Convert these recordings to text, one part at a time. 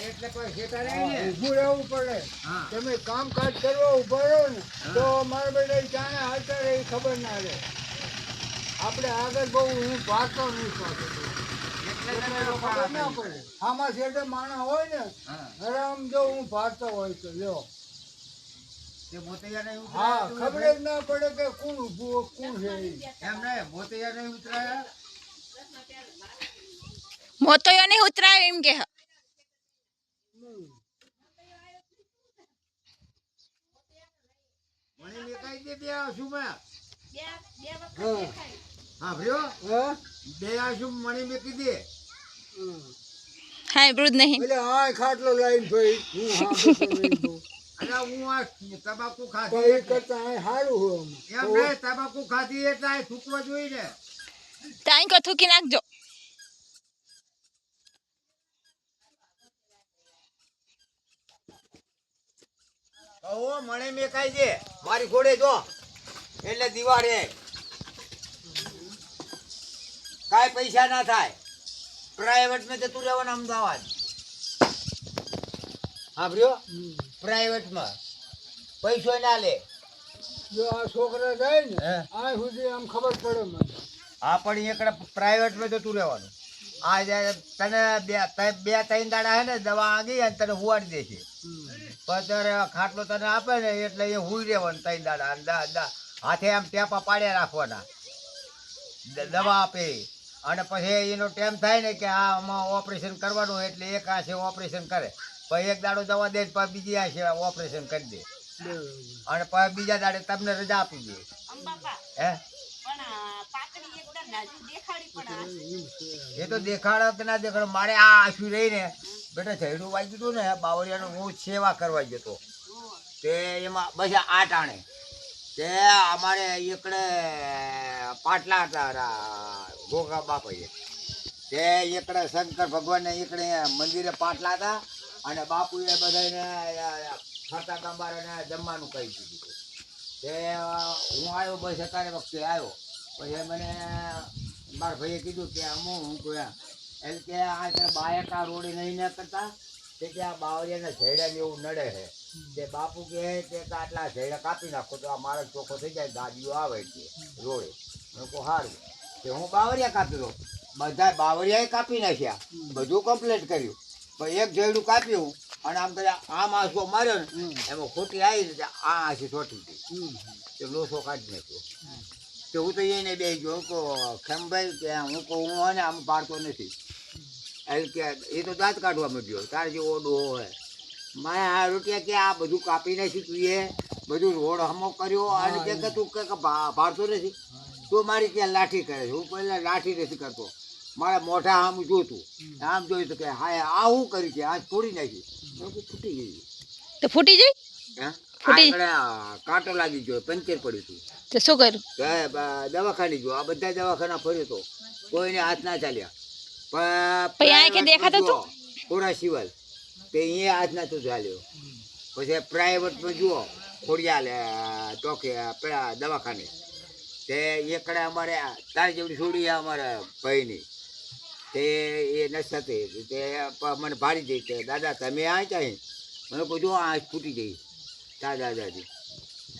એટલે કોઈ શેઠા રહે ને ઊભું રહેવું પડે. હા તમે કામકાજ કરવા ઉભા રહો ને તો મારા બેટા જાણે હાલતા રહે ખબર ના રહે. આપણે આગળ બહુ હું ભાગતો નહીં થતો એટલે ખબર ના પડે. આમાં શેઠે માણસ હોય ને હરામ જો હું ભાગતો હોય તો લ્યો હા ખબર જ ના પડે કે કોણ ઊભું કોણ છે ઈ. એમ નહીં મોતૈયા નહીં ઉતરાયા મોતોયો નહીં ઉતરાયો એમ કે મને મેકાઈ દે બે આશુમાં હા હા ભર્યો હા બે આશુ મને મેકી દે હા વૃદ્ધ નહીં એટલે આ ખાટલો લાઈન ભાઈ હું હા લઈ દઉં. અને હું આ તમાકુ તો ખાધી એ કરતા આ સારું હોય એમ નહીં તમાકુ ખાધી એટલે આ થૂકવો જોઈએ ને તાઈ કો થૂકી નાખજો કહો મને મેકાઈ દે મારી ઘોડે જો એટલે દિવાળે કાંઈ પૈસા ના થાય પ્રાઇવેટમાં જતું રહેવાનું અમદાવાદ હા ભર્યો પ્રાઇવેટમાં પૈસો ના લે જો આ છોકરા જાય ને હે આ સુધી આમ ખબર પડે મને. હા પણ એકડે પ્રાઇવેટમાં જતું રહેવાનું આ તને બે ત્રણ દાડા હે ને દવા આગી અને તને હુવાડી દેશે પછી ખાટલો તને આપે ને એટલે એ હુઈ રહેવાનું ત્રણ દાડા હાથે આમ ટેપા પાડ્યા રાખવાના દવા આપે અને પછી એનો ટાઈમ થાય ને કે આમાં ઓપરેશન કરવાનું એટલે એક આંખે ઓપરેશન કરે પછી એક દાડો દવા દે પછી બીજી આંખે ઓપરેશન કરી દે અને પછી બીજા દાડે તમને રજા આપી દે હે એ તો દેખાડે કે ના દેખાડે મારે આ આંસુ રહીને બેટા ઝેડું વાગી હતું ને બાવળિયાનું હું સેવા કરવા જતો તે એમાં બસ આ ટાણે તે અમારે એકડે પાટલા હતા ગોગા બાપાએ તે એકડે શંકર ભગવાનને એકડે મંદિરે પાટલા હતા અને બાપુએ બધાને ફરતા ગંબારાને જમવાનું કહી દીધું તે હું આવ્યો બસ અત્યારે વખતે આવ્યો પછી મને મારા ભાઈએ કીધું કે હું કહ્યા એટલે કે આ બાયકા રોડે નહીં ના કરતા તે કે આ બાવળિયાના ઝેડા એવું નડે છે તે બાપુ કહે કે આટલા ઝેડા કાપી નાખો તો આ મારો ચોખ્ખો થઈ જાય ગાડીઓ આવે છે રોડે મેં કહું સારું કે હું બાવળિયા કાપી દઉં બધા બાવળિયાએ કાપી નાખ્યા બધું કમ્પ્લીટ કર્યું પણ એક ઝેડું કાપ્યું અને આમ કર્યા આમ આંસુ માર્યો ને એમાં ખોટી આવી ને આ આંસી છોટી ગઈ તે લોસો કાઢી નાખ્યો તો હું તો એને બે ગયો હું કહું ખેમભાઈ કે હું કહું હું ને આમ પાડતો નથી એટલે કે એ તો દાંત કાઢવા માંડ્યો તારે જે ઓડો હોય મારે આ રોટિયા કે આ બધું કાપી નાખ્યું તું એ બધું રોડ હમો કર્યો અને કે તું કે પાડતો નથી તું મારી ત્યાં લાઠી કરે છે હું પહેલાં લાઠી નથી કરતો મારા મોઢા આમ જોતું આમ જોયું તો કે હા આ હું કર્યું છે આજ ફોડી નાખી ફૂટી ગઈ તો ફૂટી જાય આગળ કાંટો લાગી ગયો પંચર પડ્યું હતું તો શું કર્યું દવાખાને ગયો આ બધા દવાખાના ફર્યો તો કોઈને હાથ ના ચાલ્યા પછી આંખે દેખાતું હતું થોડા સિવાય તે અહીંયા હાથ નતું ચાલ્યો પછી પ્રાઇવેટમાં જુઓ ખોડિયાલ ચોકે પેલા દવાખાને તે એકડે અમારે તાર જેવડી છોડી અમારા ભાઈની તે એ નથી તે મને ભાડી દઈ કે દાદા તમે આ ચાહી મને કહું જો આ ફૂટી ગઈ દાદાજી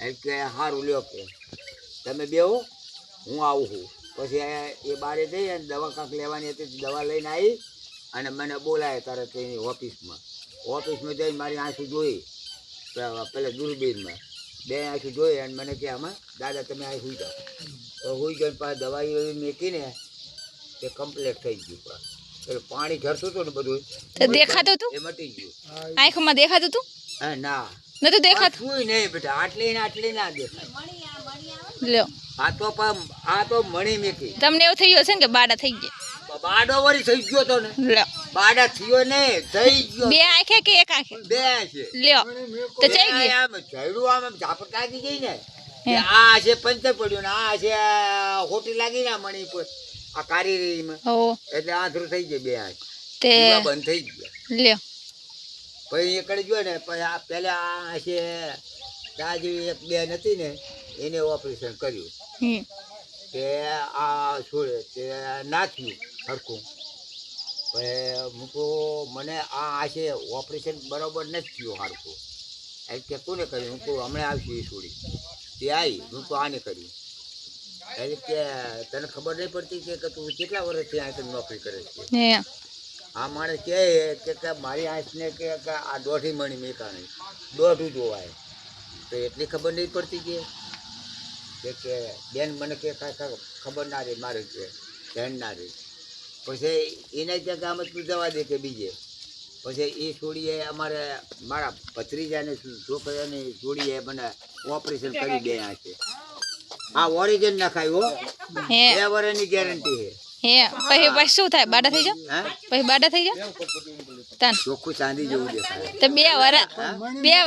એમ કે સારું લ્યો કે તમે બેહો હું આવું છું પછી એ બારે જઈ અને દવા કાંક લેવાની હતી દવા લઈને આવી અને મને બોલાય તરત એની ઓફિસમાં જઈને મારી આંસુ જોઈ પેલા દૂરબીનમાં બે આંસુ જોઈ અને મને કે આમાં દાદા તમે આ સુઈ જાઓ તો સુઈ ગયો પાછું દવાઈ એવી મેકીને તે કમ્પ્લીટ થઈ ગયું પેલું પાણી ઝરતું હતું ને બધું દેખાતું હતું એ મટી ગયું આંખમાં દેખાતું હતું હા ના નતું દેખાતું સુઈ નહીં બેટા આટલી ના દેખાય લ્યો આ તો મણી મેકી તમને એવું થયું હશે ને કે બાડા થઈ ગયા બાડો વળી થઈ ગયો તો ને લ્યો બાડા થયો ને થઈ ગયો બે આંખે કે એક આંખે બે છે લ્યો તો જઈ ગઈ આમ ઝાડું આમ ઝાપટ લાગી ગઈ ને આ છે પંચર પડ્યું ને આ છે હોટી લાગી ને મણી પર આ કારી રહી ઓ એટલે આંધળું થઈ ગયું બે આંખ તે બંધ થઈ ગયા લ્યો પછી એકડે ગયો ને પછી આ પેલા આ છે ત્યાં જેવી એક બેન હતી ને એને ઓપરેશન કર્યું તે આ છોડે તે ના થયું હરખું હું તો મને આ છે ઓપરેશન બરાબર નથી થયું હારતું એટલે કે કોને કર્યું હું તો હમણાં આવશું એ છોડી તે આવી હું તો આને કર્યું એટલે કે તને ખબર નહીં પડતી કે તું કેટલા વર્ષથી આ તને નોકરી કરે છે હે આ માણસ કહે કે મારી આંખને કે આ દોઢી મણી મેકાણી દોઢું જોવાય તો એટલી ખબર નહીં પડતી કે બેન મને કે કાંઈ ખબર ના રહે મારે કે ધ્યાન ના રહે પછી એના જગ્યામાં તું જવા દે કે બીજે પછી એ છોડીએ અમારે મારા ભત્રીજાને છોકરાને છોડીએ મને ઓપરેશન કરી દે આ છે આ ઓરિજિન નખાયું હો હે 2 વર્ષની ગેરંટી છે હે પછી શું થાય બાડા થઈ જાવ હા પછી બાડા થઈ જાવ તાન ચોખ્ખું ચાંદી જેવું દેખાય તો 2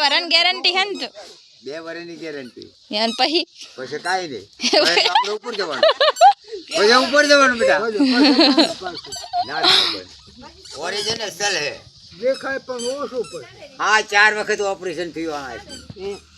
વર્ષની ગેરંટી હે ને તો 2 વર્ષની ગેરંટી અને પછી પછી કાંઈ નહીં હવે તો આપણે ઉપર જવાનું પછી ઉપર જવાનું બેટા ના ઓરિજિનલ હે દેખાય પણ ઓછું પડે હા 4 વખત ઓપરેશન થયું આ